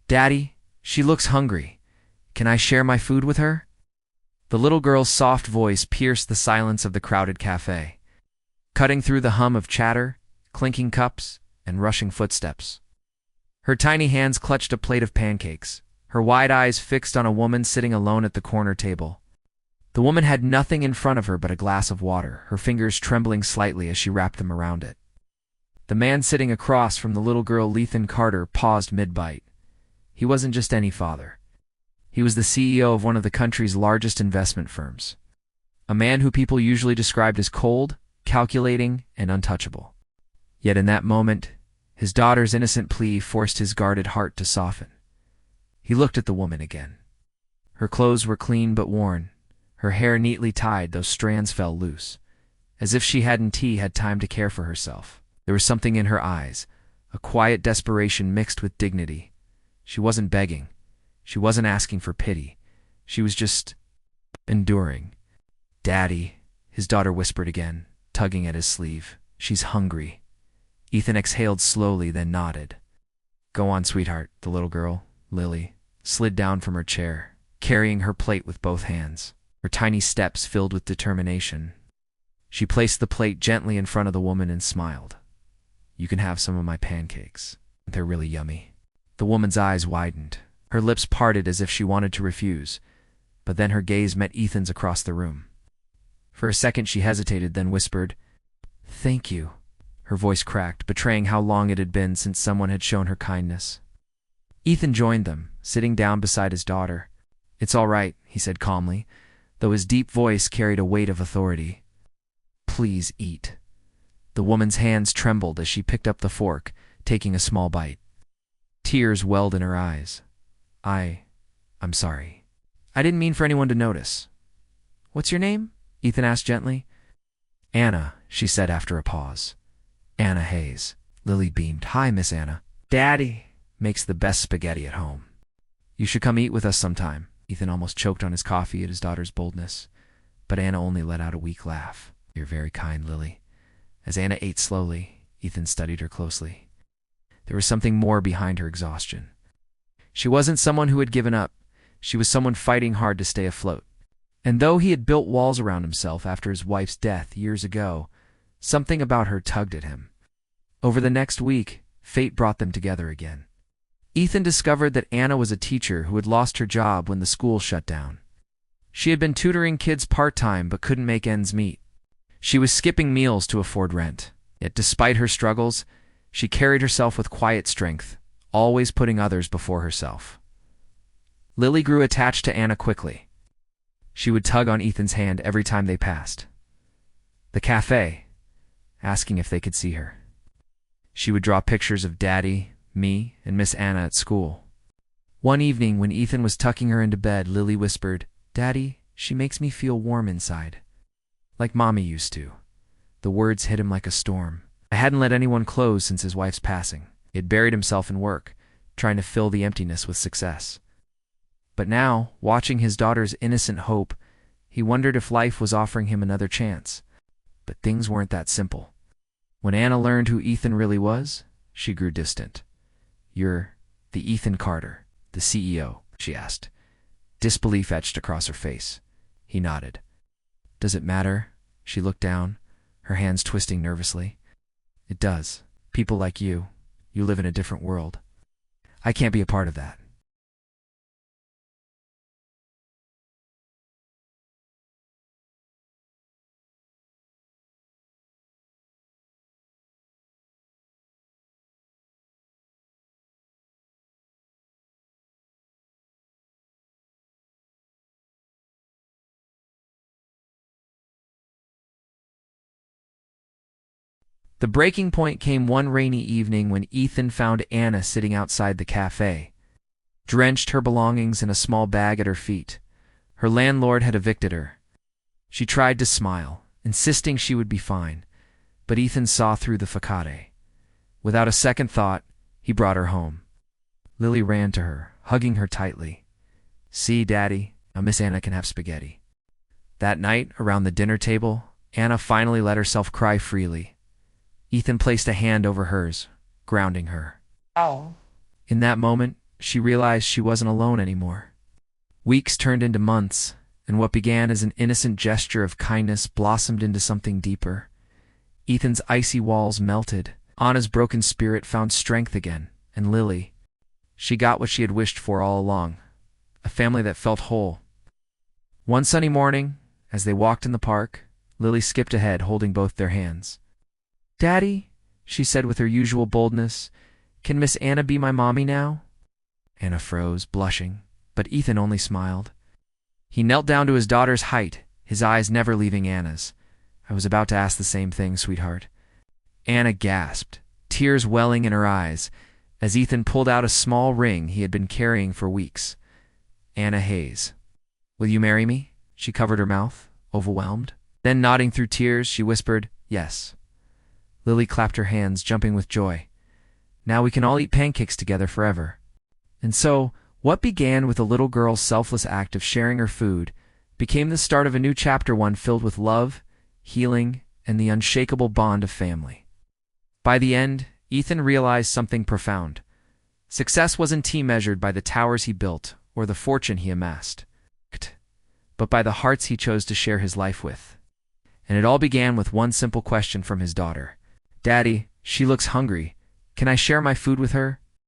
"Daddy, she looks hungry. Can I share my food with her?" The little girl's soft voice pierced the silence of the crowded cafe, cutting through the hum of chatter, clinking cups, and rushing footsteps. Her tiny hands clutched a plate of pancakes, her wide eyes fixed on a woman sitting alone at the corner table. The woman had nothing in front of her but a glass of water, her fingers trembling slightly as she wrapped them around it. The man sitting across from the little girl, Ethan Carter, paused mid-bite. He wasn't just any father. He was the CEO of one of the country's largest investment firms. A man who people usually described as cold, calculating, and untouchable. Yet in that moment, his daughter's innocent plea forced his guarded heart to soften. He looked at the woman again. Her clothes were clean but worn, her hair neatly tied, though strands fell loose, as if she hadn't had time to care for herself. There was something in her eyes, a quiet desperation mixed with dignity. She wasn't begging. She wasn't asking for pity. She was just enduring. "Daddy," his daughter whispered again, tugging at his sleeve. "She's hungry." Ethan exhaled slowly, then nodded. "Go on, sweetheart." The little girl, Lily, slid down from her chair, carrying her plate with both hands, her tiny steps filled with determination. She placed the plate gently in front of the woman and smiled. "You can have some of my pancakes. They're really yummy." The woman's eyes widened. Her lips parted as if she wanted to refuse, but then her gaze met Ethan's across the room. For a second she hesitated, then whispered, "Thank you." Her voice cracked, betraying how long it had been since someone had shown her kindness. Ethan joined them, sitting down beside his daughter. "It's all right," he said calmly, though his deep voice carried a weight of authority. "Please eat." The woman's hands trembled as she picked up the fork, taking a small bite. Tears welled in her eyes. I'm sorry. I didn't mean for anyone to notice." "What's your name?" Ethan asked gently. "Anna," she said after a pause. "Anna Hayes." Lily beamed. "Hi, Miss Anna. Daddy makes the best spaghetti at home. You should come eat with us sometime." Ethan almost choked on his coffee at his daughter's boldness, but Anna only let out a weak laugh. "You're very kind, Lily." As Anna ate slowly, Ethan studied her closely. There was something more behind her exhaustion. She wasn't someone who had given up. She was someone fighting hard to stay afloat. And though he had built walls around himself after his wife's death years ago, something about her tugged at him. Over the next week, fate brought them together again. Ethan discovered that Anna was a teacher who had lost her job when the school shut down. She had been tutoring kids part-time but couldn't make ends meet. She was skipping meals to afford rent. Yet despite her struggles, she carried herself with quiet strength, always putting others before herself. Lily grew attached to Anna quickly. She would tug on Ethan's hand every time they passed the café, asking if they could see her. She would draw pictures of Daddy, me, and Miss Anna at school. One evening when Ethan was tucking her into bed, Lily whispered, "Daddy, she makes me feel warm inside. Like Mommy used to." The words hit him like a storm. I hadn't let anyone close since his wife's passing. He had buried himself in work, trying to fill the emptiness with success. But now, watching his daughter's innocent hope, he wondered if life was offering him another chance. But things weren't that simple. When Anna learned who Ethan really was, she grew distant. "You're the Ethan Carter, the CEO?" she asked. Disbelief etched across her face. He nodded. "Does it matter?" She looked down, her hands twisting nervously. "It does. People like you live in a different world. I can't be a part of that." The breaking point came one rainy evening when Ethan found Anna sitting outside the cafe, drenched, her belongings in a small bag at her feet. Her landlord had evicted her. She tried to smile, insisting she would be fine, but Ethan saw through the facade. Without a second thought, he brought her home. Lily ran to her, hugging her tightly. "See, Daddy, now Miss Anna can have spaghetti." That night, around the dinner table, Anna finally let herself cry freely. Ethan placed a hand over hers, grounding her. Oh. In that moment, she realized she wasn't alone anymore. Weeks turned into months, and what began as an innocent gesture of kindness blossomed into something deeper. Ethan's icy walls melted. Anna's broken spirit found strength again, and Lily, she got what she had wished for all along, a family that felt whole. One sunny morning, as they walked in the park, Lily skipped ahead, holding both their hands. "Daddy," she said with her usual boldness, "can Miss Anna be my mommy now?" Anna froze, blushing, but Ethan only smiled. He knelt down to his daughter's height, his eyes never leaving Anna's. "I was about to ask the same thing, sweetheart." Anna gasped, tears welling in her eyes, as Ethan pulled out a small ring he had been carrying for weeks. "Anna Hayes, will you marry me?" She covered her mouth, overwhelmed. Then, nodding through tears, she whispered, "Yes." Lily clapped her hands, jumping with joy. "Now we can all eat pancakes together forever." And so, what began with a little girl's selfless act of sharing her food became the start of a new chapter, one filled with love, healing, and the unshakable bond of family. By the end, Ethan realized something profound. Success wasn't measured by the towers he built or the fortune he amassed, but by the hearts he chose to share his life with. And it all began with one simple question from his daughter. "Daddy, she looks hungry. Can I share my food with her?"